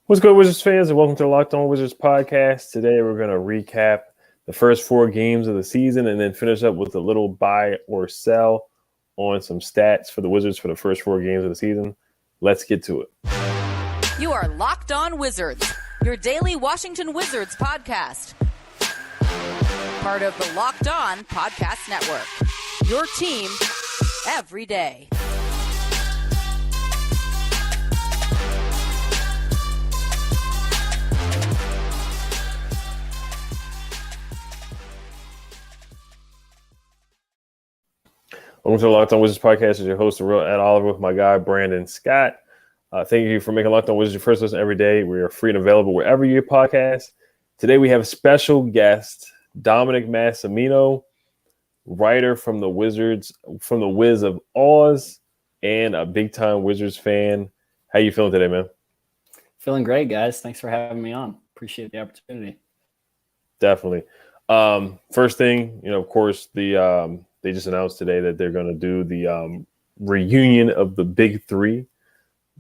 What's good, Wizards fans, and welcome to the Locked On Wizards podcast. Today, we're going to recap the first 4 games of the season and then finish up with a little buy or sell on some stats for the Wizards for the first 4 games of the season. Let's get to it. You are Locked On Wizards, your daily Washington Wizards podcast. Part of the Locked On Podcast Network, your team every day. Welcome to the Locked On Wizards podcast. As your host, the real Ed Oliver, with my guy Brandon Scott. Thank you for making Locked On Wizards your first listen every day. We are free and available wherever you get podcasts. Today we have a special guest, Dominic Massimino, writer from the Wizards, from the Wiz of Oz, and a big-time Wizards fan. How you feeling today, man? Feeling great, guys. Thanks for having me on. Appreciate the opportunity. Definitely. First thing, of course, they just announced today that they're going to do the reunion of the big 3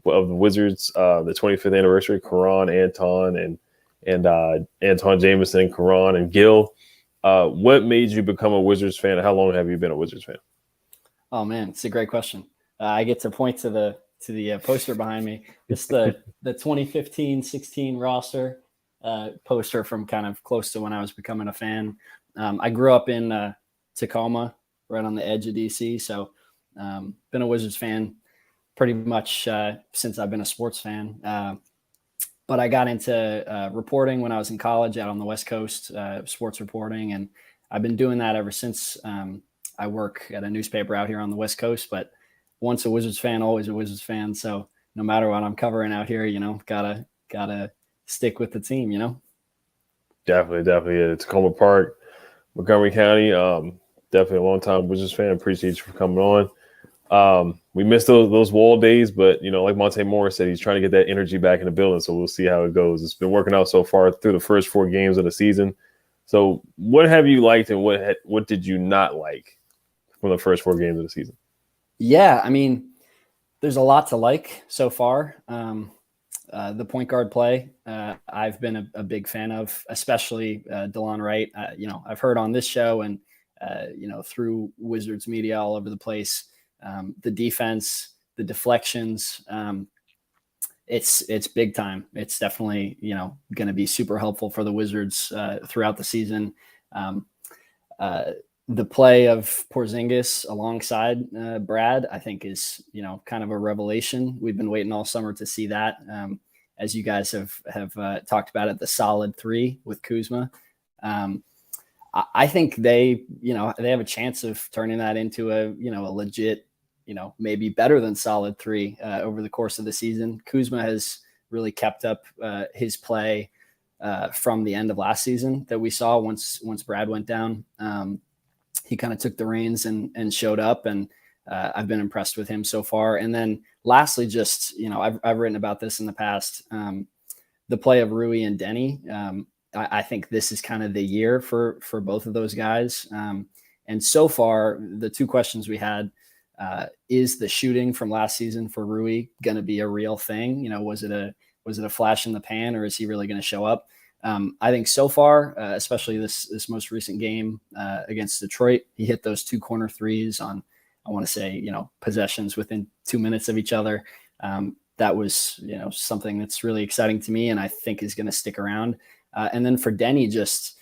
of the Wizards, the 25th anniversary. Karan, Anton, and Anton Jameson, Karan, and Gil. What made you become a Wizards fan? How long have you been a Wizards fan? Oh man, it's a great question. I get to point to the poster behind me. It's the 2015-16 roster poster from kind of close to when I was becoming a fan. I grew up in Tacoma, right on the edge of DC. So been a Wizards fan pretty much since I've been a sports fan. But I got into reporting when I was in college out on the West Coast, sports reporting. And I've been doing that ever since. I work at a newspaper out here on the West Coast, but once a Wizards fan, always a Wizards fan. So no matter what I'm covering out here, gotta stick with the team, Definitely. Yeah. Tacoma Park, Montgomery County. Definitely a long-time Wizards fan. Appreciate you for coming on. We missed those wall days, but, like Monte Morris said, he's trying to get that energy back in the building, so we'll see how it goes. It's been working out so far through the first 4 games of the season. So what have you liked and what did you not like from the first 4 games of the season? Yeah, I mean, there's a lot to like so far. The point guard play, I've been a big fan of, especially Delon Wright. I've heard on this show and through Wizards media all over the place, the defense, the deflections, it's big time. It's definitely, going to be super helpful for the Wizards throughout the season. The play of Porzingis alongside Brad, I think is, kind of a revelation. We've been waiting all summer to see that. As you guys have talked about it, the solid 3 with Kuzma. I think they have a chance of turning that into a legit, maybe better than solid 3 over the course of the season. Kuzma has really kept up his play from the end of last season that we saw once Brad went down. He kind of took the reins and showed up, and I've been impressed with him so far. And then lastly, just, I've written about this in the past, the play of Rui and Deni. I think this is kind of the year for both of those guys. And so far, the 2 questions we had, is the shooting from last season for Rui going to be a real thing? Was it a flash in the pan, or is he really going to show up? I think so far, especially this most recent game against Detroit, he hit those 2 corner threes on, I want to say, possessions within 2 minutes of each other. That was, something that's really exciting to me and I think is going to stick around. And then for Deni, just,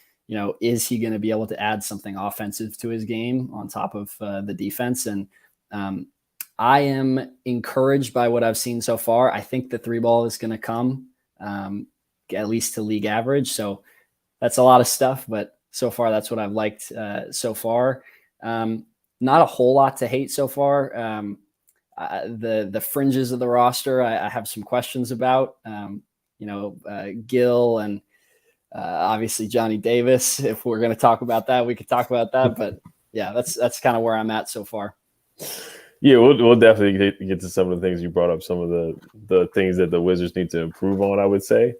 is he going to be able to add something offensive to his game on top of the defense? And I am encouraged by what I've seen so far. I think the 3 ball is going to come at least to league average. So that's a lot of stuff, but so far that's what I've liked so far. Not a whole lot to hate so far. The fringes of the roster, I have some questions about, Gil and obviously Johnny Davis. If we're going to talk about that, we could talk about that, but yeah, that's kind of where I'm at so far. Yeah, we'll definitely get to some of the things you brought up, some of the things that the Wizards need to improve on, I would say.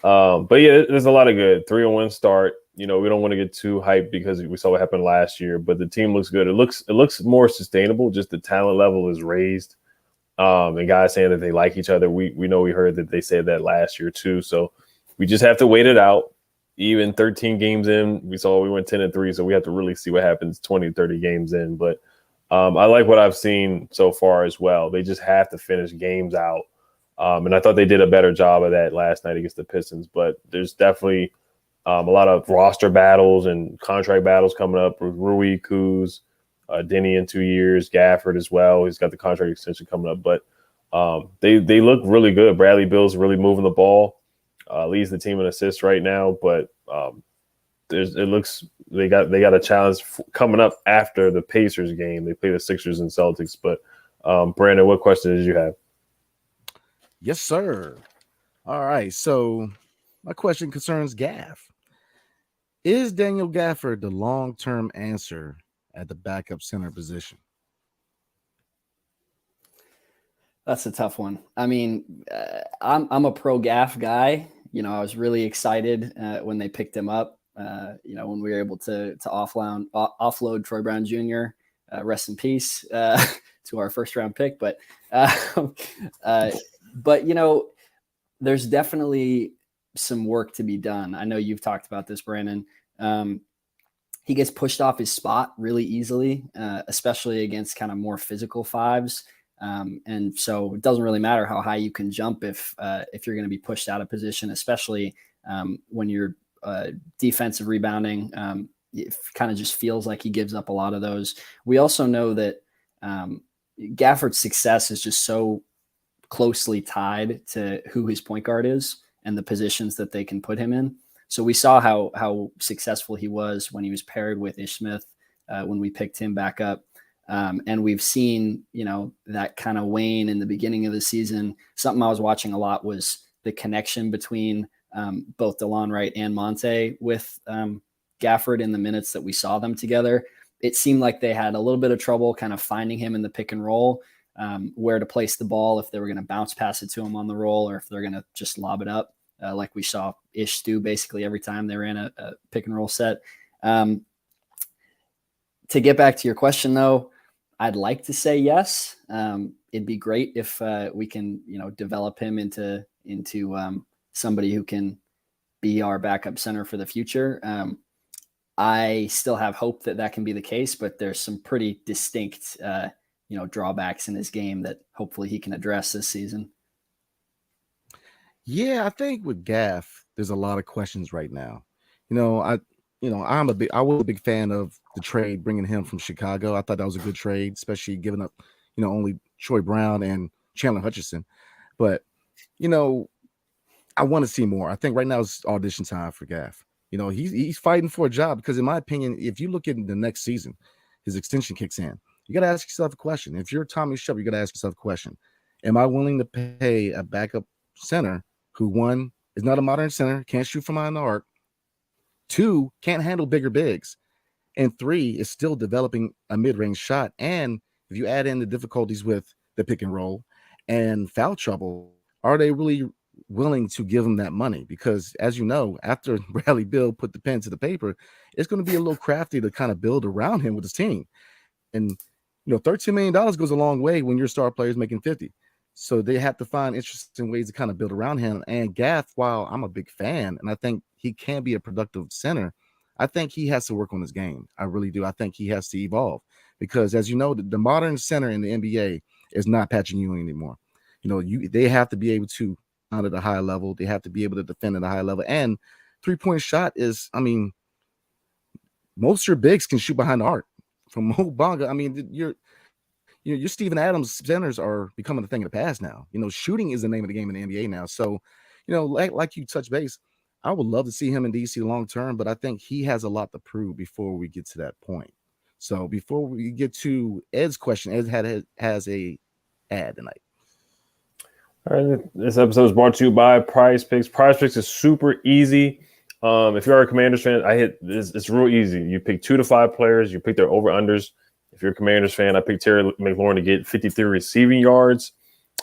But yeah, there's a lot of good 3-1 start. We don't want to get too hyped because we saw what happened last year, but the team looks good. It looks more sustainable. Just the talent level is raised and guys saying that they like each other. We know we heard that they said that last year too. So we just have to wait it out. Even 13 games in, we went 10-3, so we have to really see what happens 20, 30 games in. But I like what I've seen so far as well. They just have to finish games out. And I thought they did a better job of that last night against the Pistons. But there's definitely a lot of roster battles and contract battles coming up with Rui, Kuz, Deni in 2 years, Gafford as well. He's got the contract extension coming up. But they look really good. Bradley Beal's really moving the ball. Leads the team in assists right now, but it looks they got a challenge coming up after the Pacers game. They play the Sixers and Celtics. But Brandon, what question did you have? Yes, sir. All right, so my question concerns Gaff. Is Daniel Gafford the long-term answer at the backup center position? That's a tough one. I mean, I'm a pro Gaff guy. I was really excited when they picked him up. When we were able to offload Troy Brown Jr. Rest in peace to our first round pick. But there's definitely some work to be done. I know you've talked about this, Brandon. He gets pushed off his spot really easily, especially against kind of more physical fives. And so it doesn't really matter how high you can jump if you're going to be pushed out of position, especially when you're defensive rebounding. It kind of just feels like he gives up a lot of those. We also know that Gafford's success is just so closely tied to who his point guard is and the positions that they can put him in. So we saw how successful he was when he was paired with Ish Smith when we picked him back up. And we've seen, that kind of wane in the beginning of the season. Something I was watching a lot was the connection between both Delon Wright and Monte with Gafford in the minutes that we saw them together. It seemed like they had a little bit of trouble kind of finding him in the pick and roll, where to place the ball, if they were going to bounce pass it to him on the roll or if they're going to just lob it up, like we saw Ish do basically every time they ran a pick and roll set. To get back to your question, though, I'd like to say yes. It'd be great if we can, develop him into somebody who can be our backup center for the future. I still have hope that can be the case, but there's some pretty distinct, drawbacks in his game that hopefully he can address this season. Yeah, I think with Gaff, there's a lot of questions right now. I was a big fan of the trade, bringing him from Chicago. I thought that was a good trade, especially giving up, only Troy Brown and Chandler Hutchison. But, I want to see more. I think right now is audition time for Gaff. He's fighting for a job because, in my opinion, if you look at the next season, his extension kicks in. You got to ask yourself a question. If you're Tommy Shep, you got to ask yourself a question. Am I willing to pay a backup center who, one, is not a modern center, can't shoot from behind the arc, two, can't handle bigger bigs, and three, is still developing a mid-range shot? And if you add in the difficulties with the pick and roll and foul trouble, are they really willing to give him that money? Because, as you know, after Bradley Beal put the pen to the paper, it's going to be a little crafty to kind of build around him with his team. And, $13 million goes a long way when your star player is making 50. So they have to find interesting ways to kind of build around him. And Gaff, while I'm a big fan, and I think he can be a productive center, I think he has to work on his game. I really do. I think he has to evolve because, as you know, the modern center in the NBA is not Patrick Ewing anymore. They have to be able to out at a high level. They have to be able to defend at a high level. And three-point shot is, most of your bigs can shoot behind the arc. From Mo Banga, your Steven Adams centers are becoming a thing of the past now. Shooting is the name of the game in the NBA now. So, like you touch base, I would love to see him in DC long term, but I think he has a lot to prove before we get to that point. So before we get to Ed's question, Ed has a ad tonight. All right, this episode is brought to you by Prize Picks. Prize Picks is super easy. If you're a Commanders fan, it's real easy. You pick 2 to 5 players. You pick their over-unders. If you're a Commanders fan, I picked Terry McLaurin to get 53 receiving yards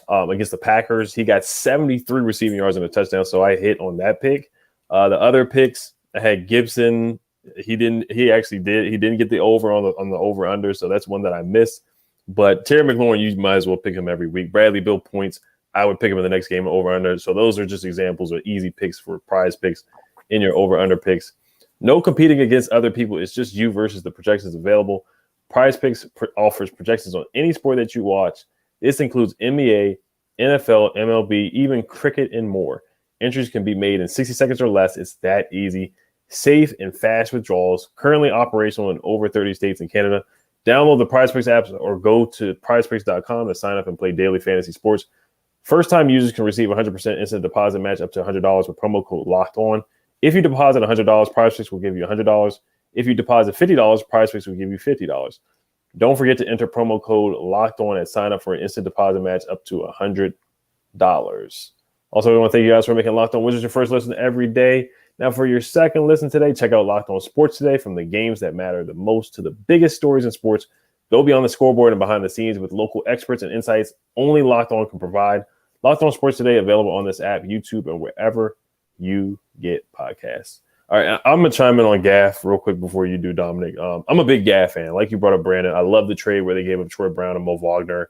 against the Packers. He got 73 receiving yards and a touchdown, so I hit on that pick. The other picks, I had Gibson. He didn't get the over on the over-under, so that's one that I missed. But Terry McLaurin, you might as well pick him every week. Bradley Beal points, I would pick him in the next game over under. So those are just examples of easy picks for prize picks in your over under picks. No competing against other people. It's just you versus the projections available. Prize Picks offers projections on any sport that you watch. This includes NBA, NFL, MLB, even cricket, and more. Entries can be made in 60 seconds or less. It's that easy. Safe and fast withdrawals. Currently operational in over 30 states and Canada. Download the Prize Picks app or go to prizepicks.com to sign up and play daily fantasy sports. First-time users can receive 100% instant deposit match up to $100 with promo code Locked On. If you deposit $100, Prize Picks will give you $100. If you deposit $50, Prize Picks will give you $50. Don't forget to enter promo code Locked On and sign up for an instant deposit match up to $100. Also, we want to thank you guys for making Locked On Wizards your first listen every day. Now, for your second listen today, check out Locked On Sports Today. From the games that matter the most to the biggest stories in sports, go beyond the scoreboard and behind the scenes with local experts and insights only Locked On can provide. Locked On Sports Today, available on this app, YouTube, and wherever you get podcasts. All right, I'm going to chime in on Gaff real quick before you do, Dominic. I'm a big Gaff fan. Like you brought up, Brandon, I love the trade where they gave up Troy Brown and Mo Wagner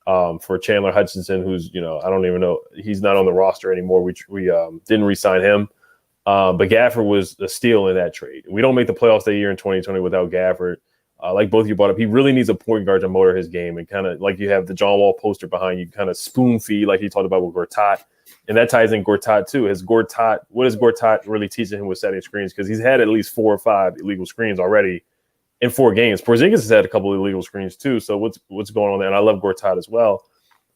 for Chandler Hutchinson, who's, I don't even know. He's not on the roster anymore. We didn't re-sign him. But Gafford was a steal in that trade. We don't make the playoffs that year in 2020 without Gafford. Like both of you brought up, he really needs a point guard to motor his game, and kind of like you have the John Wall poster behind you, kind of spoon feed like he talked about with Gortat. And that ties in Gortat too. What is Gortat really teaching him with setting screens? Because he's had at least 4 or 5 illegal screens already in 4 games. Porzingis has had a couple of illegal screens too. So what's going on there? And I love Gortat as well.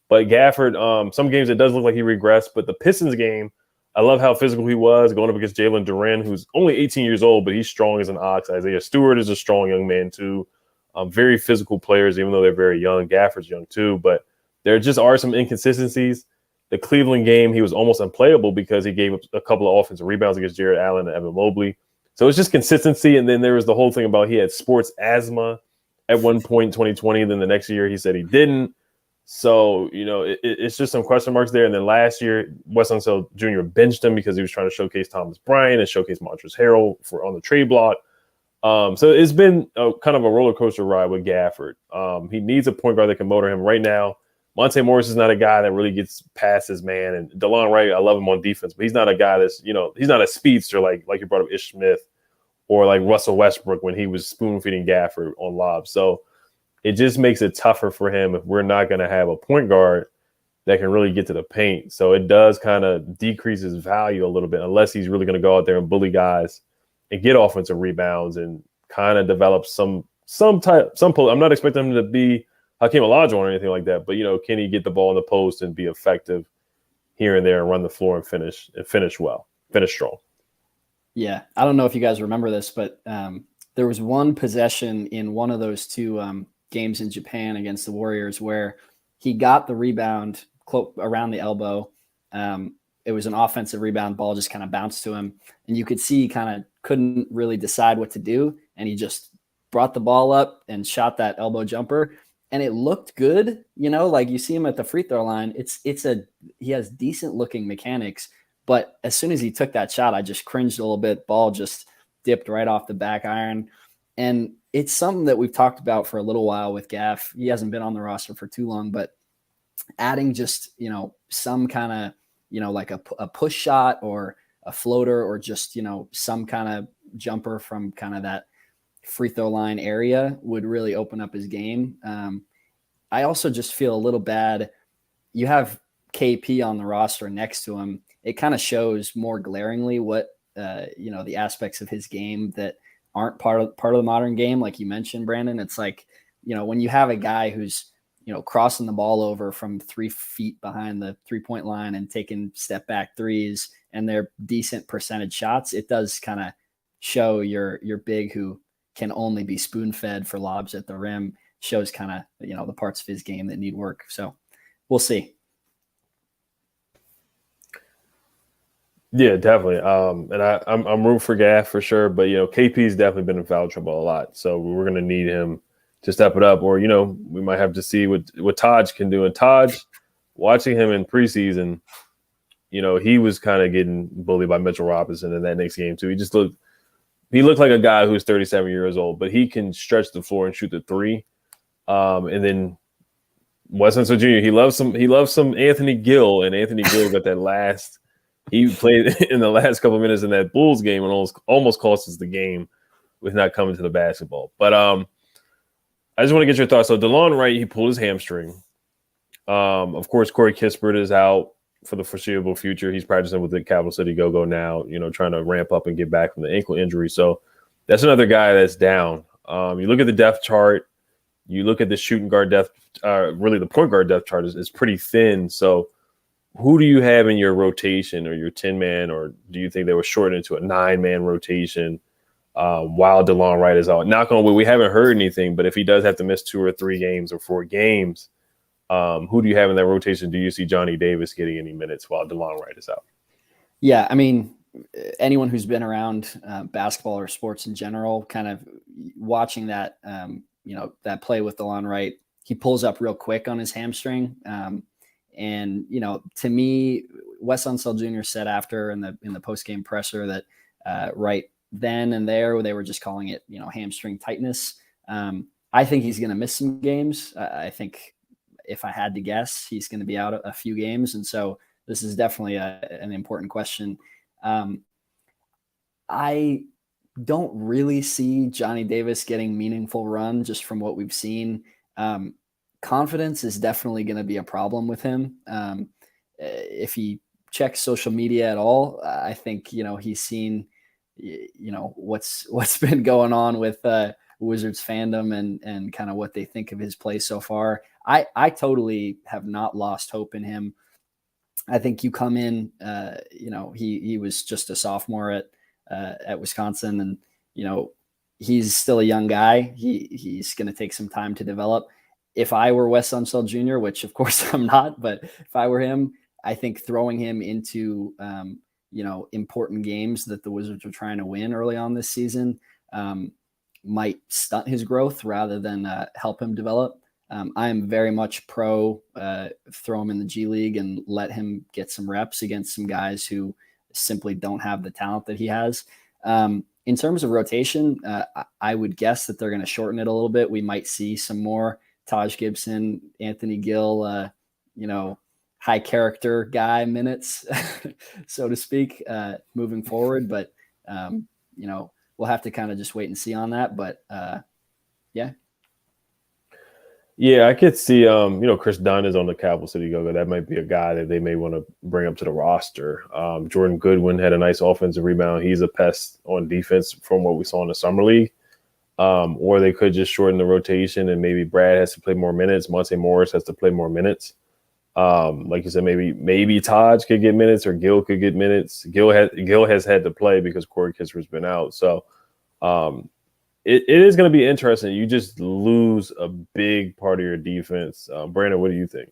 But Gafford, some games it does look like he regressed. But the Pistons game, I love how physical he was going up against Jalen Duren, who's only 18 years old, but he's strong as an ox. Isaiah Stewart is a strong young man too. Very physical players, even though they're very young. Gafford's young too. But there just are some inconsistencies. The Cleveland game, he was almost unplayable because he gave up a couple of offensive rebounds against Jared Allen and Evan Mobley. So it's just consistency. And then there was the whole thing about he had sports asthma at one point in 2020. Then the next year he said he didn't. So, it's just some question marks there. And then last year, Wes Unseld Jr. benched him because he was trying to showcase Thomas Bryant and showcase Montrezl Harrell on the trade block. So it's been kind of a roller coaster ride with Gafford. He needs a point guard that can motor him right now. Monte Morris is not a guy that really gets past his man. And Delon Wright, I love him on defense, but he's not a guy that's, he's not a speedster like you brought up Ish Smith or like Russell Westbrook when he was spoon feeding Gafford on lobs. So it just makes it tougher for him if we're not going to have a point guard that can really get to the paint. So it does kind of decrease his value a little bit unless he's really going to go out there and bully guys and get offensive rebounds and kind of develop some pull. I'm not expecting him to be Hakeem Olajuwon or anything like that, but can he get the ball in the post and be effective here and there and run the floor and finish strong? Yeah, I don't know if you guys remember this, but there was one possession in one of those 2 games in Japan against the Warriors where he got the rebound around the elbow. It was an offensive rebound, ball just kind of bounced to him, and you could see he kind of couldn't really decide what to do, and he just brought the ball up and shot that elbow jumper. And it looked good, like you see him at the free throw line. He has decent looking mechanics, but as soon as he took that shot, I just cringed a little bit. Ball just dipped right off the back iron. And it's something that we've talked about for a little while with Gaff. He hasn't been on the roster for too long, but adding just, some kind of, like a push shot or a floater or just, some kind of jumper from kind of that free throw line area would really open up his game. I also just feel a little bad. You have KP on the roster next to him. It kind of shows more glaringly what, the aspects of his game that aren't part of the modern game. Like you mentioned, Brandon, it's like, when you have a guy who's, crossing the ball over from 3 feet behind the 3-point line and taking step back threes and they're decent percentage shots, it does kind of show your big who can only be spoon-fed for lobs at the rim, shows kind of, the parts of his game that need work. So we'll see. Yeah, definitely. And I'm rooting for Gaff for sure, but KP's definitely been in foul trouble a lot, so we're going to need him to step it up, or we might have to see what Taj can do. And Taj, watching him in preseason, he was kind of getting bullied by Mitchell Robinson in that next game too. He looked like a guy who's 37 years old, but he can stretch the floor and shoot the 3. And then Wes Unseld Jr. He loves some Anthony Gill, and Anthony Gill got that last. He played in the last couple of minutes in that Bulls game and almost cost us the game with not coming to the basketball. But I just want to get your thoughts. So Delon Wright, he pulled his hamstring. Of course, Corey Kispert is out for the foreseeable future. He's practicing with the Capital City Go-Go now, trying to ramp up and get back from the ankle injury. So that's another guy that's down. You look at the depth chart. You look at the shooting guard depth, really the point guard depth chart is pretty thin. So who do you have in your rotation or your 10-man, or do you think they were shortened into a 9-man rotation while Delon Wright is out? Knock on wood, we haven't heard anything, but if he does have to miss 2 or 3 games or 4 games, who do you have in that rotation? Do you see Johnny Davis getting any minutes while Delon Wright is out? Yeah, I mean, anyone who's been around basketball or sports in general, kind of watching that, that play with Delon Wright, he pulls up real quick on his hamstring. And, to me, Wes Unseld Jr. said after in the post-game presser that right then and there, they were just calling it, hamstring tightness. I think he's going to miss some games. I think if I had to guess, he's going to be out a few games. And so this is definitely an important question. I don't really see Johnny Davis getting meaningful run just from what we've seen. Confidence is definitely going to be a problem with him. If he checks social media at all, I think, he's seen, what's been going on with Wizards fandom and kind of what they think of his play so far. I totally have not lost hope in him. I think you come in, he was just a sophomore at Wisconsin, and, he's still a young guy. He's going to take some time to develop. If I were Wes Unseld Jr., which of course I'm not, but if I were him, I think throwing him into, important games that the Wizards are trying to win early on this season might stunt his growth rather than help him develop. I am very much pro throw him in the G League and let him get some reps against some guys who simply don't have the talent that he has. In terms of rotation, I would guess that they're going to shorten it a little bit. We might see some more Taj Gibson, Anthony Gill, high character guy minutes, so to speak, moving forward. But, we'll have to kind of just wait and see on that. But, yeah. Yeah, I could see, Chris Dunn is on the Capital City Go-Go. That might be a guy that they may want to bring up to the roster. Jordan Goodwin had a nice offensive rebound. He's a pest on defense from what we saw in the summer league. Or they could just shorten the rotation and maybe Brad has to play more minutes. Monte Morris has to play more minutes. Like you said, maybe Taj could get minutes or Gil could get minutes. Gil has had to play because Corey Kispert's been out. So it is going to be interesting. You just lose a big part of your defense. Brandon, what do you think?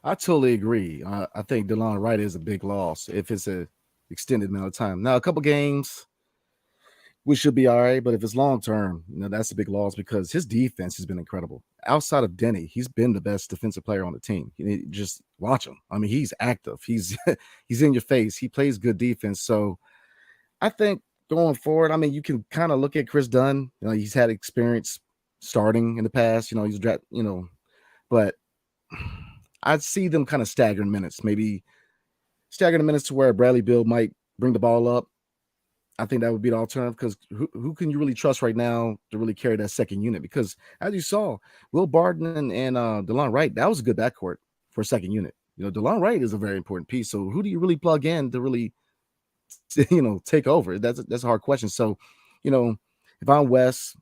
I totally agree. I think Delon Wright is a big loss if it's an extended amount of time. Now, a couple games, we should be all right, but if it's long term, that's a big loss because his defense has been incredible. Outside of Deni, he's been the best defensive player on the team. Just watch him. I mean, he's active. He's in your face. He plays good defense. So I think going forward, I mean, you can kind of look at Chris Dunn. He's had experience starting in the past. But I'd see them kind of staggering minutes. Maybe staggering the minutes to where Bradley Beal might bring the ball up. I think that would be the alternative because who can you really trust right now to really carry that second unit? Because as you saw, Will Barton and Delon Wright, that was a good backcourt for a second unit. Delon Wright is a very important piece. So who do you really plug in to really, take over? That's a hard question. So, if I'm Wes,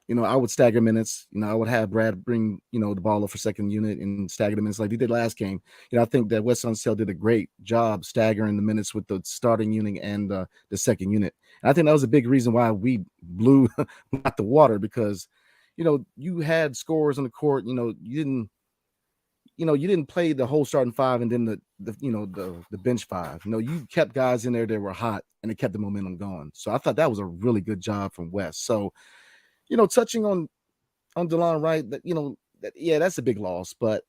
I would stagger minutes. I would have Brad bring, the ball up for second unit and stagger the minutes like he did last game. I think that Wes Unseld did a great job staggering the minutes with the starting unit and the second unit. And I think that was a big reason why we blew out the water because, you had scorers on the court. You didn't play the whole starting five and then the bench five. You kept guys in there that were hot and it kept the momentum going. So I thought that was a really good job from Wes. So, touching on Delon Wright, that's a big loss. But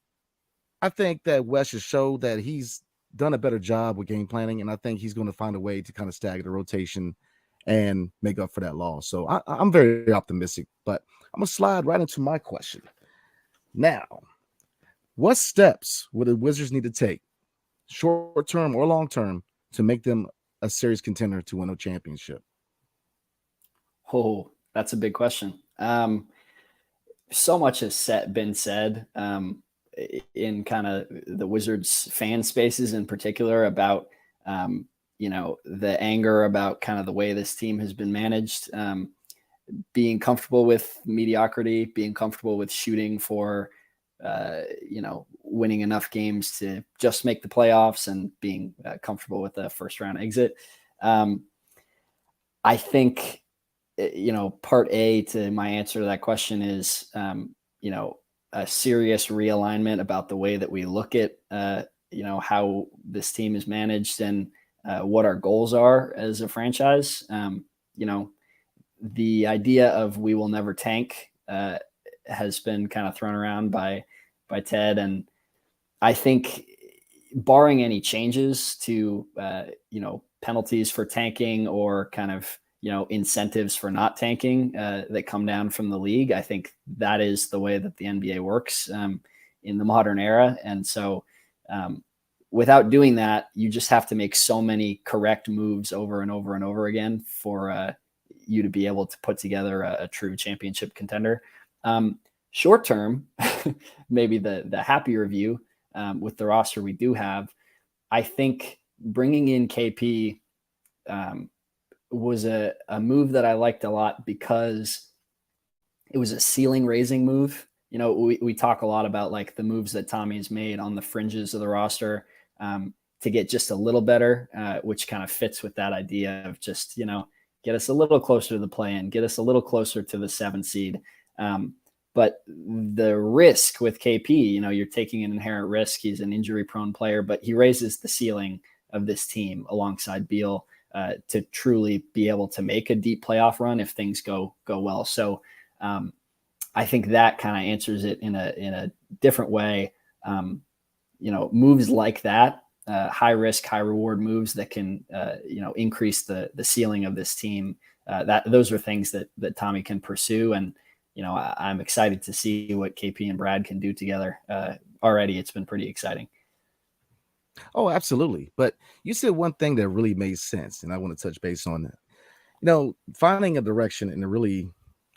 I think that Wes has showed that he's done a better job with game planning, and I think he's going to find a way to kind of stagger the rotation and make up for that loss. So I'm very optimistic. But I'm going to slide right into my question. Now, what steps would the Wizards need to take, short term or long term, to make them a serious contender to win a championship? Oh, that's a big question. So much has been said in kind of the Wizards fan spaces in particular about, the anger about kind of the way this team has been managed, being comfortable with mediocrity, being comfortable with shooting for, winning enough games to just make the playoffs and being comfortable with a first round exit. I think, part A to my answer to that question is, a serious realignment about the way that we look at, how this team is managed and what our goals are as a franchise. The idea of we will never tank has been kind of thrown around by Ted. And I think barring any changes to, penalties for tanking or kind of, incentives for not tanking that come down from the league, I think that is the way that the NBA works in the modern era. And so without doing that, you just have to make so many correct moves over and over and over again for you to be able to put together a true championship contender. Short term, maybe the happier view with the roster we do have, I think bringing in KP was a move that I liked a lot because it was a ceiling raising move. We talk a lot about like the moves that Tommy's made on the fringes of the roster to get just a little better, which kind of fits with that idea of just, get us a little closer to the play-in, get us a little closer to the 7th seed. But the risk with KP, you're taking an inherent risk. He's an injury-prone player, but he raises the ceiling of this team alongside Beal to truly be able to make a deep playoff run if things go well. So I think that kind of answers it in a different way. Moves like that, high risk, high reward moves that can increase the ceiling of this team. Those are things that Tommy can pursue, and I'm excited to see what KP and Brad can do together. Already, it's been pretty exciting. Oh, absolutely. But you said one thing that really made sense, and I want to touch base on that. Finding a direction and really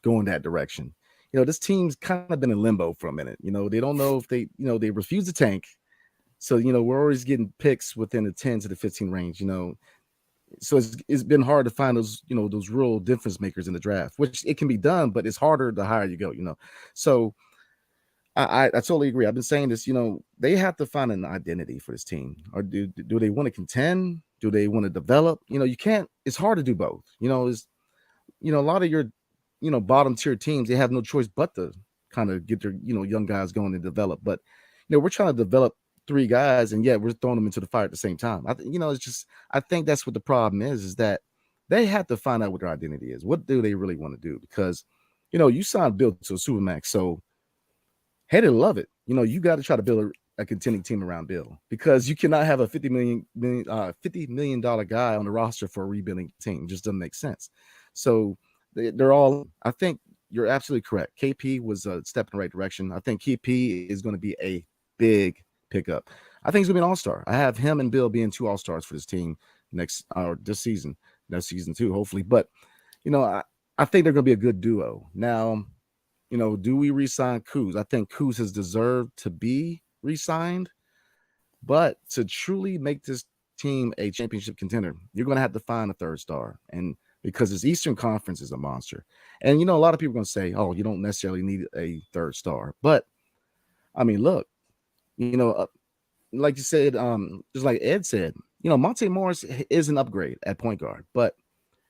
going that direction. This team's kind of been in limbo for a minute. They don't know if they refuse to tank. So, we're always getting picks within the 10 to the 15 range, So it's been hard to find those, those real difference makers in the draft, which it can be done, but it's harder the higher you go, So I totally agree. I've been saying this, they have to find an identity for this team. Or do they want to contend? Do they want to develop? You can't, it's hard to do both. A lot of your, bottom tier teams, they have no choice but to kind of get their, young guys going and develop. But, we're trying to develop 3 guys, and yet we're throwing them into the fire at the same time. It's just, I think that's what the problem is that they have to find out what their identity is. What do they really want to do? Because, you signed Bill to a Supermax, so hate it or love it. You got to try to build a contending team around Bill, because you cannot have a $50 million guy on the roster for a rebuilding team. It just doesn't make sense. So they're all, I think you're absolutely correct. KP was a step in the right direction. I think KP is going to be a big pickup. I think he's gonna be an all-star. I have him and Bill being 2 all-stars for this team next season too, hopefully. But I think they're gonna be a good duo. Now, do we re-sign Kuz? I think Kuz has deserved to be re-signed, but to truly make this team a championship contender, you're gonna have to find a 3rd star, and because this Eastern Conference is a monster. And a lot of people are gonna say, oh, you don't necessarily need a 3rd star, but I mean, look. Like you said, just like Ed said, Monte Morris is an upgrade at point guard, but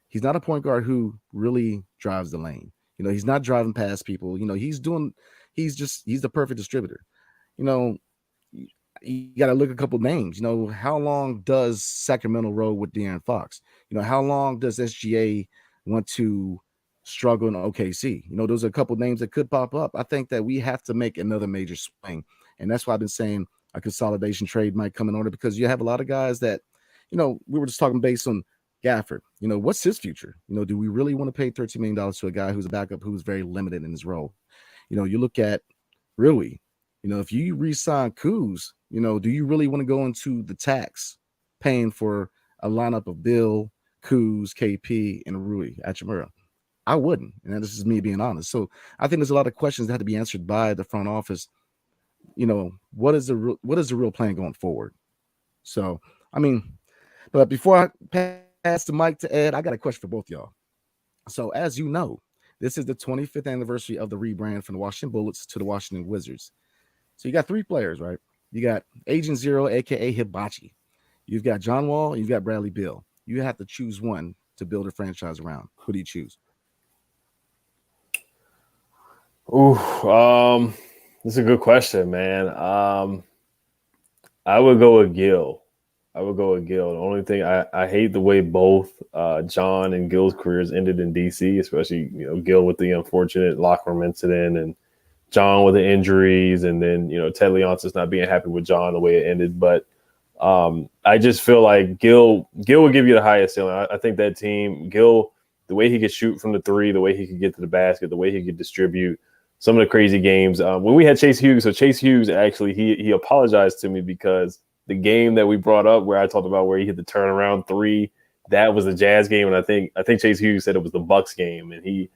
he's not a point guard who really drives the lane. He's not driving past people. He's the perfect distributor. You got to look at a couple names. How long does Sacramento roll with De'Aaron Fox? How long does SGA want to struggle in OKC? Those are a couple names that could pop up. I think that we have to make another major swing. And that's why I've been saying a consolidation trade might come in order, because you have a lot of guys that, we were just talking based on Gafford. What's his future? Do we really want to pay $13 million to a guy who's a backup, who's very limited in his role? You look at Rui. If you re-sign Kuz, do you really want to go into the tax paying for a lineup of Bill, Kuz, KP, and Rui Hachimura? I wouldn't. And this is me being honest. So I think there's a lot of questions that have to be answered by the front office. What is the real plan going forward? So, but before I pass the mic to Ed, I got a question for both y'all. So as you know, this is the 25th anniversary of the rebrand from the Washington Bullets to the Washington Wizards. So you got 3 players, right? You got Agent Zero, aka Hibachi. You've got John Wall, and you've got Bradley Beal. You have to choose one to build a franchise around. Who do you choose? Ooh, this is a good question, man. I would go with Gil. The only thing I hate the way both John and Gil's careers ended in DC, especially Gil with the unfortunate locker room incident and John with the injuries, and then Ted Leonsis not being happy with John the way it ended. But I just feel like Gil would give you the highest ceiling. I think that team, Gil, the way he could shoot from the 3, the way he could get to the basket, the way he could distribute, some of the crazy games. When we had Chase Hughes, so Chase Hughes actually he apologized to me because the game that we brought up where I talked about where he hit the turnaround 3, that was the Jazz game, and I think Chase Hughes said it was the Bucks game, and he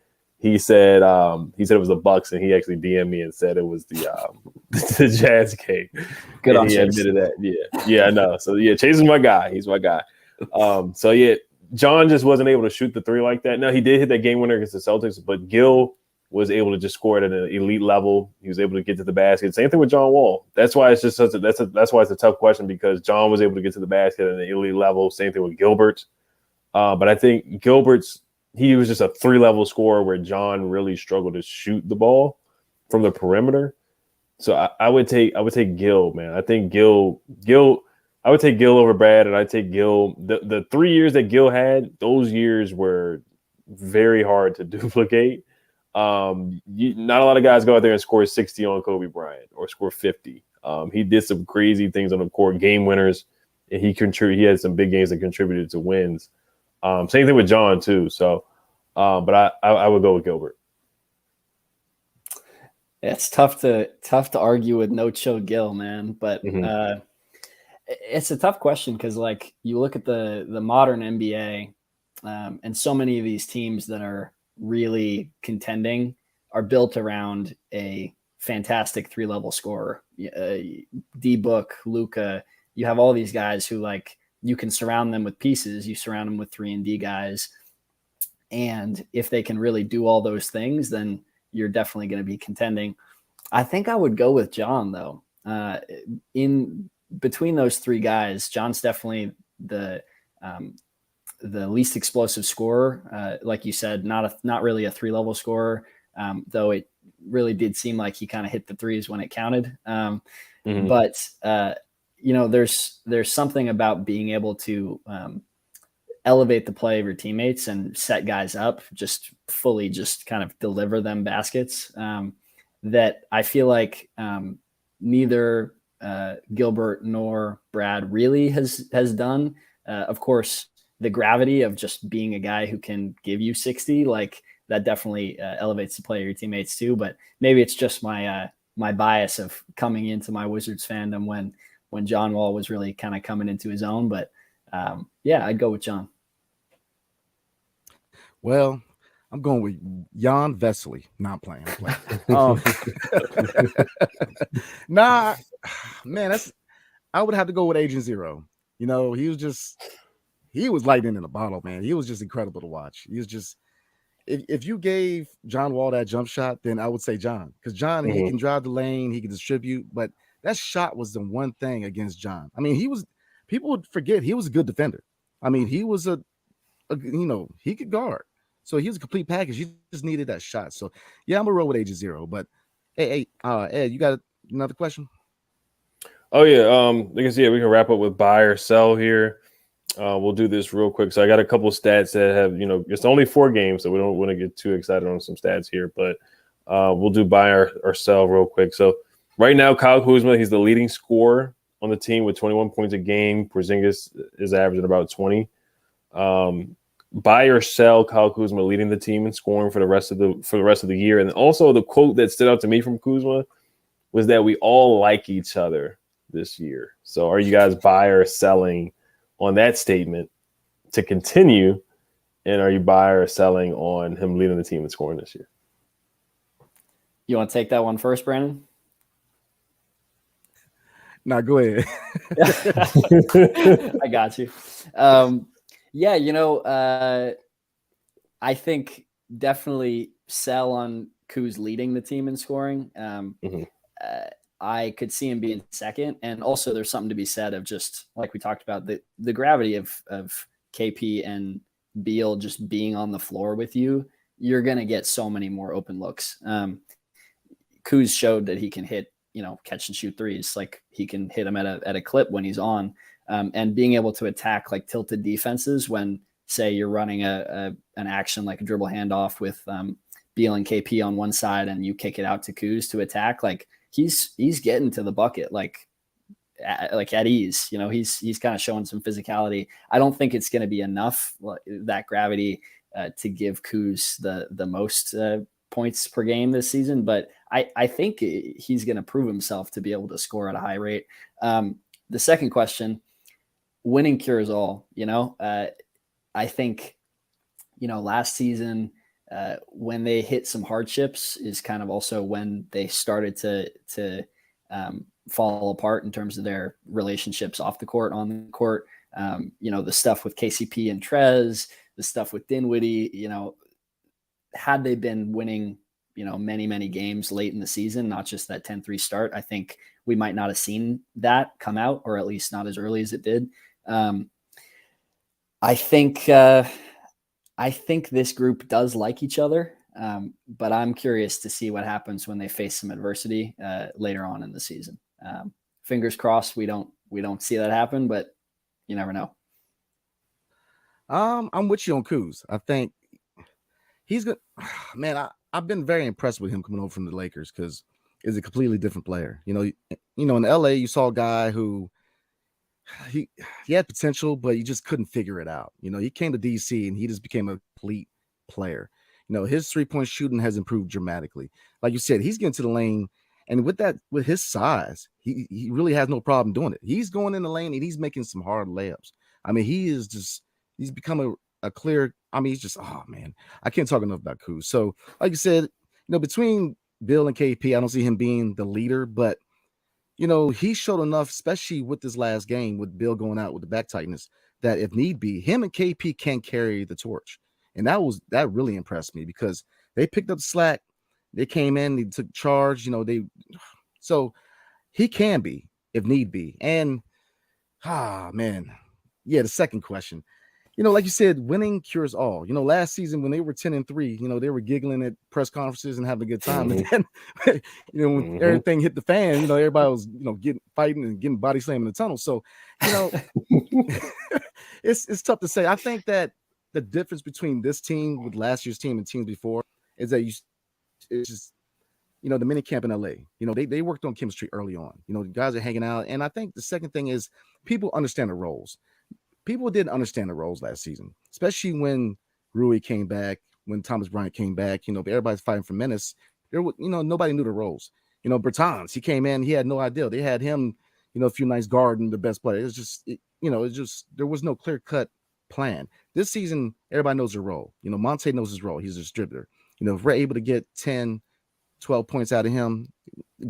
said it was the Bucks, and he actually DM'd me and said it was the Jazz game. Good on he Chase. admitted that. Yeah, I know. So yeah, Chase is my guy. He's my guy. So yeah, John just wasn't able to shoot the 3 like that. No, he did hit that game winner against the Celtics, but Gil was able to just score it at an elite level. He was able to get to the basket. Same thing with John Wall. That's why it's just that's why it's a tough question, because John was able to get to the basket at an elite level. Same thing with Gilbert. But I think Gilbert's he was just a 3-level scorer where John really struggled to shoot the ball from the perimeter. So I would take Gil, man. I think Gil. I would take Gil over Brad, and I take Gil. The 3 years that Gil had, those years were very hard to duplicate. Not a lot of guys go out there and score 60 on Kobe Bryant or score 50. He did some crazy things on the court, game winners, and he had some big games that contributed to wins. Same thing with John too. So, but I would go with Gilbert. It's tough to argue with no chill Gil, man. But it's a tough question because like you look at the modern NBA, and so many of these teams that are really contending are built around a fantastic 3-level scorer. D-Book, Luka, you have all these guys who like you can surround them with pieces. You surround them with 3-and-D guys. And if they can really do all those things, then you're definitely going to be contending. I think I would go with John though. In between those 3 guys, John's definitely the least explosive scorer. Like you said, not really a 3-level scorer, though it really did seem like he kind of hit the 3s when it counted. But there's something about being able to elevate the play of your teammates and set guys up, just fully just kind of deliver them baskets, that I feel like neither Gilbert nor Brad really has done. Of course, the gravity of just being a guy who can give you 60, like that definitely elevates the play of your teammates too. But maybe it's just my bias of coming into my Wizards fandom when John Wall was really kind of coming into his own. But yeah, I'd go with John. Well, I'm going with Jan Vesely. Not playing. Nah, man, I would have to go with Agent Zero. He was lightning in a bottle, man. He was just incredible to watch. He was just, if you gave John Wall that jump shot, then I would say John, because John, he can drive the lane, he can distribute, but that shot was the one thing against John. I mean, people would forget he was a good defender. I mean, he was he could guard. So he was a complete package. You just needed that shot. So yeah, I'm gonna roll with Agent Zero. But hey, Ed, you got another question? Oh yeah. I guess we can wrap up with buy or sell here. We'll do this real quick. So I got a couple of stats that have, it's only 4 games, so we don't want to get too excited on some stats here, but we'll do buy or sell real quick. So right now, Kyle Kuzma, he's the leading scorer on the team with 21 points a game. Porzingis is averaging about 20. Buy or sell Kyle Kuzma leading the team in scoring for the rest of the year. And also the quote that stood out to me from Kuzma was that we all like each other this year. So are you guys buy or selling on that statement to continue? And are you buy or selling on him leading the team in scoring this year? You want to take that one first, Brandon? No, go ahead. I got you. Yeah, I think definitely sell on Kuz leading the team in scoring. I could see him being second. And also there's something to be said of just like we talked about the gravity of KP and Beal just being on the floor with you. You're going to get so many more open looks. Kuz showed that he can hit, catch and shoot threes. Like he can hit them at a clip when he's on, and being able to attack like tilted defenses when say you're running an action like a dribble handoff with Beal and KP on one side and you kick it out to Kuz to attack. Like he's getting to the bucket like at ease. He's kind of showing some physicality. I don't think it's going to be enough that gravity to give Kuz the most points per game this season, but I think he's going to prove himself to be able to score at a high rate. The second question, winning cures all. I think last season when they hit some hardships is kind of also when they started to fall apart in terms of their relationships off the court, on the court. The stuff with KCP and Trez, the stuff with Dinwiddie, had they been winning, many, many games late in the season, not just that 10-3 start, I think we might not have seen that come out, or at least not as early as it did. I think this group does like each other, but I'm curious to see what happens when they face some adversity later on in the season. Fingers crossed we don't see that happen, but you never know. I'm with you on Kuz. I think he's good. Man, I've been very impressed with him coming over from the Lakers because he's a completely different player. In LA, you saw a guy who he had potential, but he just couldn't figure it out. He came to DC and he just became a complete player. His 3-point shooting has improved dramatically. Like you said, he's getting to the lane, and with his size, he really has no problem doing it. He's going in the lane and he's making some hard layups. I mean, he's become a clear. I mean, he's just, oh man, I can't talk enough about Kuz. So, like you said, between Bill and KP, I don't see him being the leader, but he showed enough, especially with this last game with Bill going out with the back tightness, that if need be, him and KP can carry the torch. And that really impressed me because they picked up the slack. They came in, they took charge, so he can be if need be. And man, yeah, the second question. Like you said, winning cures all. Last season when they were 10-3, they were giggling at press conferences and having a good time. And then, when everything hit the fan, everybody was, fighting and getting body slammed in the tunnel. So, it's tough to say. I think that the difference between this team with last year's team and teams before is that it's just, the mini camp in LA, they worked on chemistry early on. The guys are hanging out. And I think the second thing is people understand the roles. People didn't understand the roles last season, especially when Rui came back, when Thomas Bryant came back. Everybody's fighting for minutes. Nobody knew the roles. Bertans, he came in, he had no idea. They had him, a few nights guarding the best player. It's just, there was no clear cut plan. This season, everybody knows their role. Monte knows his role. He's a distributor. If we're able to get 10, 12 points out of him,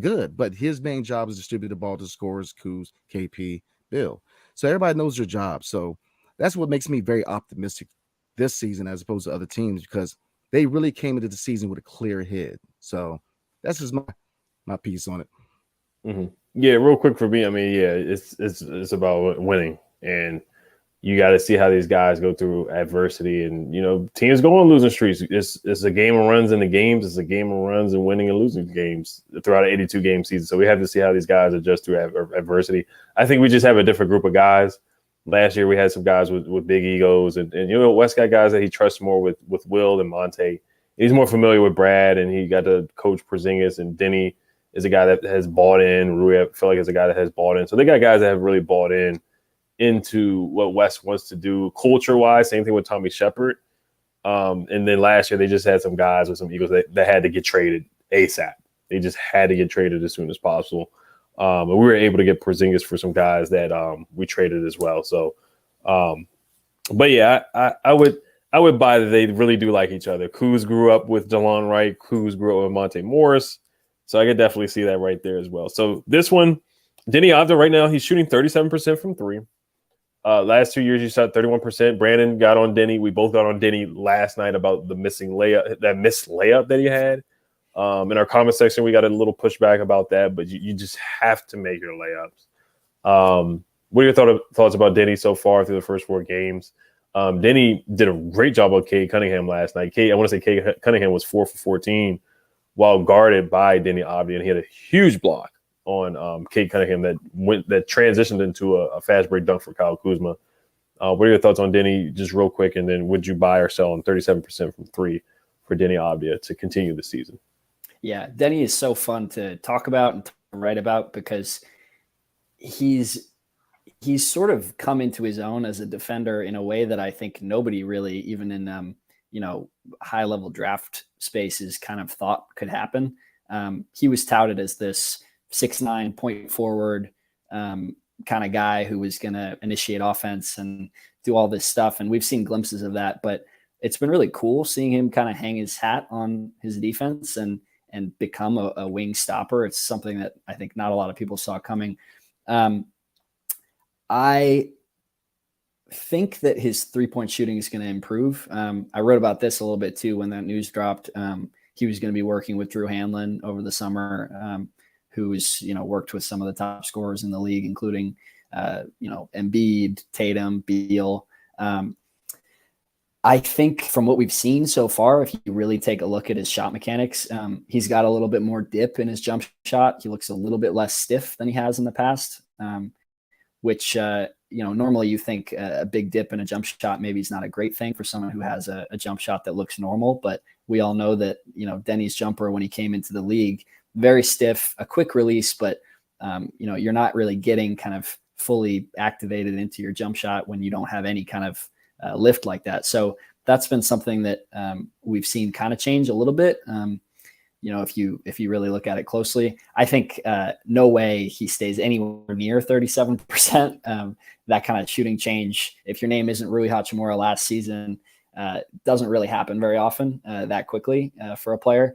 good. But his main job is to distribute the ball to scorers, Kuz, KP, Bill. So everybody knows their job. So that's what makes me very optimistic this season as opposed to other teams because they really came into the season with a clear head. So that's just my piece on it. Mm-hmm. Yeah, real quick for me. I mean, yeah, it's about winning, and you got to see how these guys go through adversity. And teams go on losing streaks. It's a game of runs in the games. It's a game of runs and winning and losing games throughout an 82-game season. So we have to see how these guys adjust through adversity. I think we just have a different group of guys. Last year we had some guys with big egos, and West got guys that he trusts more with Will and Monte. He's more familiar with Brad, and he got to coach Porzingis, and Deni is a guy that has bought in. Rui, I feel like, is a guy that has bought in. So they got guys that have really bought into what West wants to do culture-wise. Same thing with Tommy Shepard. And then last year they just had some guys with some egos that had to get traded ASAP. They just had to get traded as soon as possible. And we were able to get Porzingis for some guys that we traded as well. So, but yeah, I would buy that they really do like each other. Kuz grew up with Delon Wright. Kuz grew up with Monte Morris. So I could definitely see that right there as well. So this one, Deni Avdija right now, he's shooting 37% from three. Last 2 years, you shot 31%. Brandon got on Deni. We both got on Deni last night about the missed layup that he had. In our comment section, we got a little pushback about that, but you just have to make your layups. What are your thoughts about Deni so far through the first 4 games? Deni did a great job on Cade Cunningham last night. I want to say Cade Cunningham was 4 for 14 while guarded by Deni Avdija, and he had a huge block on Cade Cunningham that transitioned into a fast break dunk for Kyle Kuzma. What are your thoughts on Deni, just real quick, and then would you buy or sell on 37% from three for Deni Avdija to continue the season? Yeah, Deni is so fun to talk about and to write about because he's sort of come into his own as a defender in a way that I think nobody really, even in high level draft spaces, kind of thought could happen. He was touted as this 6'9" point forward kind of guy who was going to initiate offense and do all this stuff, and we've seen glimpses of that. But it's been really cool seeing him kind of hang his hat on his defense and become a wing stopper. It's something that I think not a lot of people saw coming. I think that his 3-point shooting is going to improve. I wrote about this a little bit too when that news dropped. He was going to be working with Drew Hanlon over the summer, who's worked with some of the top scorers in the league, including Embiid, Tatum, Beal. I think from what we've seen so far, if you really take a look at his shot mechanics, he's got a little bit more dip in his jump shot. He looks a little bit less stiff than he has in the past, which, normally you think a big dip in a jump shot maybe is not a great thing for someone who has a jump shot that looks normal. But we all know that, Deni's jumper, when he came into the league, very stiff, a quick release, but, you're not really getting kind of fully activated into your jump shot when you don't have any kind of lift like that. So that's been something that we've seen kind of change a little bit. If you really look at it closely, I think no way he stays anywhere near 37%. That kind of shooting change, if your name isn't Rui Hachimura last season, doesn't really happen very often that quickly for a player.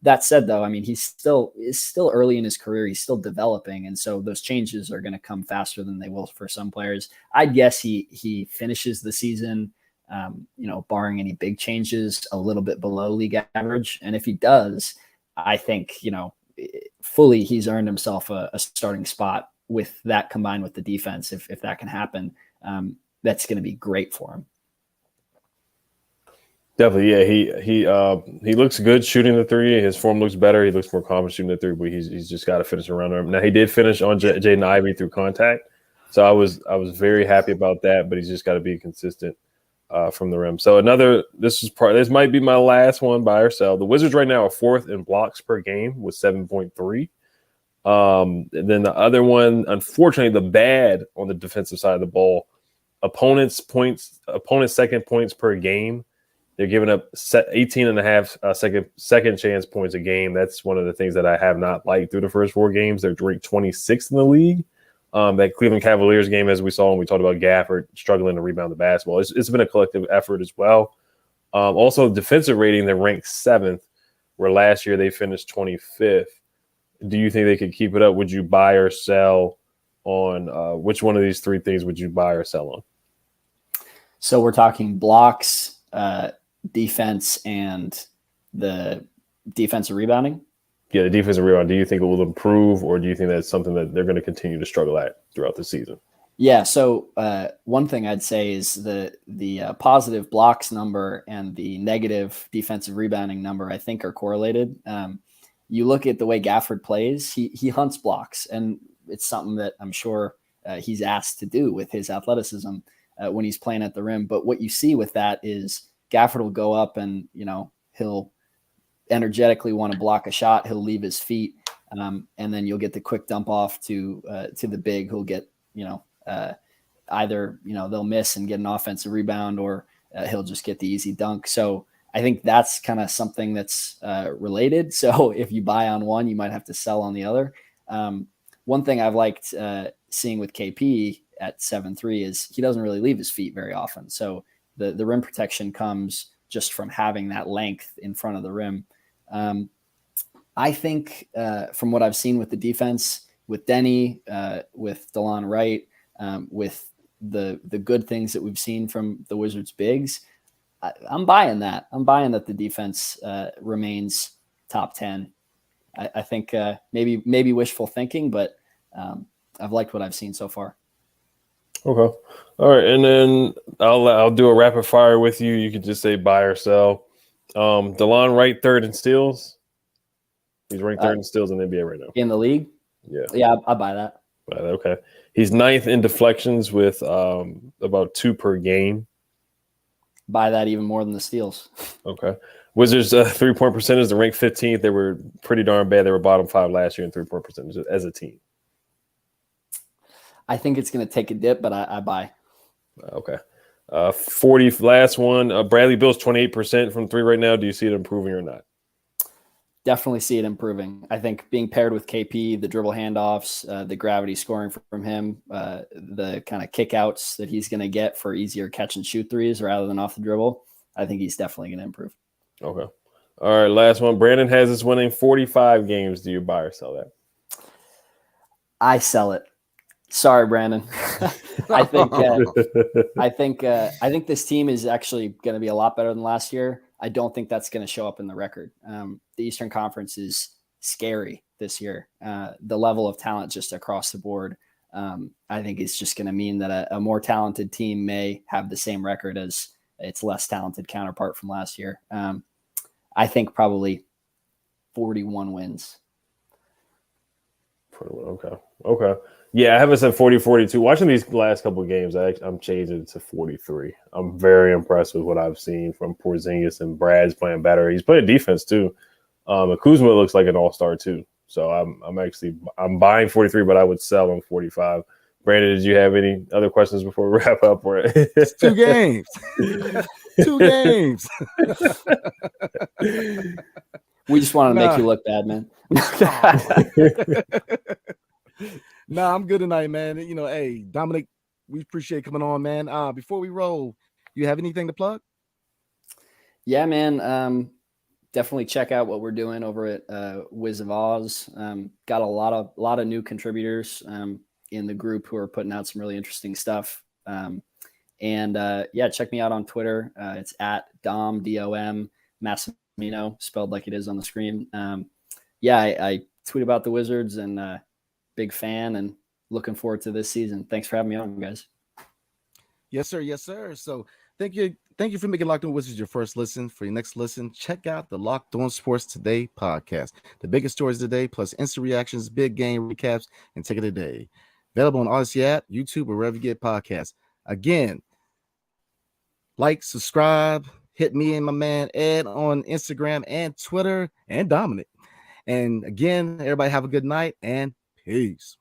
That said, though, I mean, is still early in his career. He's still developing. And so those changes are going to come faster than they will for some players. I'd guess he finishes the season, barring any big changes, a little bit below league average. And if he does, I think, fully he's earned himself a starting spot with that combined with the defense. If that can happen, that's going to be great for him. Definitely, yeah. He looks good shooting the three. His form looks better. He looks more confident shooting the three, but he's just got to finish around him. Now he did finish on Jaden Ivey through contact, so I was very happy about that. But he's just got to be consistent from the rim. So this might be my last one, buy or sell. The Wizards right now are 4th in blocks per game with 7.3. And then the other one, unfortunately, the bad on the defensive side of the ball, opponents' second points per game. They're giving up 18 and a half second chance points a game. That's one of the things that I have not liked through the first 4 games. They're ranked 26th in the league. That Cleveland Cavaliers game, as we saw when we talked about Gafford struggling to rebound the basketball, it's been a collective effort as well. Also, defensive rating, they're ranked 7th, where last year they finished 25th. Do you think they could keep it up? Would you buy or sell on which one of these 3 things would you buy or sell on? So we're talking blocks, defense, and the defensive rebounding. Yeah, the defensive rebound. Do you think it will improve, or do you think that's something that they're going to continue to struggle at throughout the season? Yeah. So one thing I'd say is the positive blocks number and the negative defensive rebounding number, I think, are correlated. You look at the way Gafford plays; he hunts blocks, and it's something that I'm sure he's asked to do with his athleticism when he's playing at the rim. But what you see with that is Gafford will go up and, he'll energetically want to block a shot. He'll leave his feet. And then you'll get the quick dump off to the big who'll get, either, they'll miss and get an offensive rebound, or he'll just get the easy dunk. So I think that's kind of something that's related. So if you buy on one, you might have to sell on the other. One thing I've liked seeing with KP at 7'3" is he doesn't really leave his feet very often. So the rim protection comes just from having that length in front of the rim. I think from what I've seen with the defense, with Deni, with Delon Wright, with the good things that we've seen from the Wizards bigs, I'm buying that. I'm buying that the defense remains top 10. I think maybe wishful thinking, but I've liked what I've seen so far. Okay. All right. And then I'll do a rapid fire with you. You could just say buy or sell. Delon Wright, third in steals. He's ranked third in steals in the NBA right now. In the league? Yeah, I buy that. Okay. He's ninth in deflections with about 2 per game. Buy that even more than the steals. Okay. Wizards 3-point percentage, they're ranked 15th. They were pretty darn bad. They were bottom 5 last year in 3-point percentage as a team. I think it's going to take a dip, but I buy. Okay. 40 last one. Bradley Beal's 28% from 3 right now. Do you see it improving or not? Definitely see it improving. I think being paired with KP, the dribble handoffs, the gravity scoring from him, the kind of kickouts that he's going to get for easier catch and shoot threes rather than off the dribble, I think he's definitely going to improve. Okay. All right, last one. Brandon has us winning 45 games. Do you buy or sell that? I sell it. Sorry, Brandon. I think this team is actually going to be a lot better than last year. I don't think that's going to show up in the record. The Eastern Conference is scary this year. The level of talent just across the board, I think it's just going to mean that a more talented team may have the same record as its less talented counterpart from last year. I think probably 41 wins. Okay. Yeah, I haven't said 40, 42. Watching these last couple of games, I'm changing it to 43. I'm very impressed with what I've seen from Porzingis, and Brad's playing better. He's playing defense too. And Kuzma looks like an all-star too. So I'm buying 43, but I would sell on 45. Brandon, did you have any other questions before we wrap up? 2 games. 2 games. We just wanted to make you look bad, man. Nah, I'm good tonight, man. Hey, Dominic, we appreciate coming on, man. Before we roll, you have anything to plug? Yeah, man. Definitely check out what we're doing over at Wiz of Oz. Got a lot of new contributors in the group who are putting out some really interesting stuff. Check me out on Twitter. It's at Dom, D-O-M, Massimino, spelled like it is on the screen. I tweet about the Wizards and big fan and looking forward to this season. Thanks for having me on, guys. Yes, sir. Yes, sir. So thank you for making Locked On Wizards your first listen. For your next listen, check out the Locked On Sports Today podcast. The biggest stories today, plus instant reactions, big game recaps, and take it a day. Available on Odyssey app, YouTube, or wherever you get podcasts. Again, like, subscribe, hit me and my man Ed on Instagram and Twitter, and Dominic. And again, everybody have a good night and peace.